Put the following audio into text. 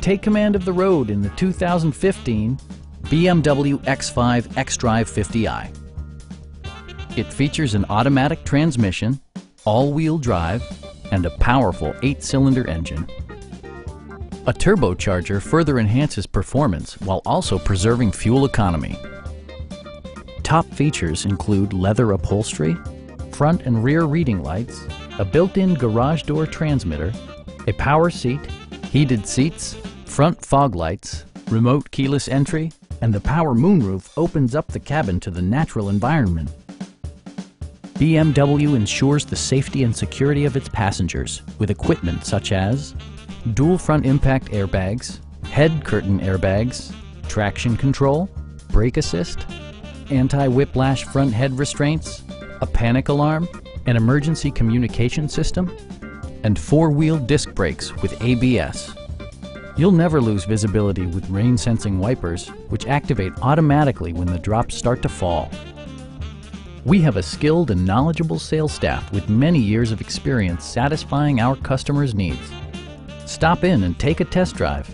Take command of the road in the 2015 BMW X5 xDrive 50i. It features an automatic transmission, all-wheel drive, and a powerful 8-cylinder engine. A turbocharger further enhances performance while also preserving fuel economy. Top features include leather upholstery, front and rear reading lights, a built-in garage door transmitter, a power seat, heated seats, front fog lights, remote keyless entry, and the power moonroof opens up the cabin to the natural environment. BMW ensures the safety and security of its passengers with equipment such as dual front impact airbags, head curtain airbags, traction control, brake assist, anti-whiplash front head restraints, a panic alarm, an emergency communication system, and 4-wheel disc brakes with ABS. You'll never lose visibility with rain-sensing wipers, which activate automatically when the drops start to fall. We have a skilled and knowledgeable sales staff with many years of experience satisfying our customers' needs. Stop in and take a test drive.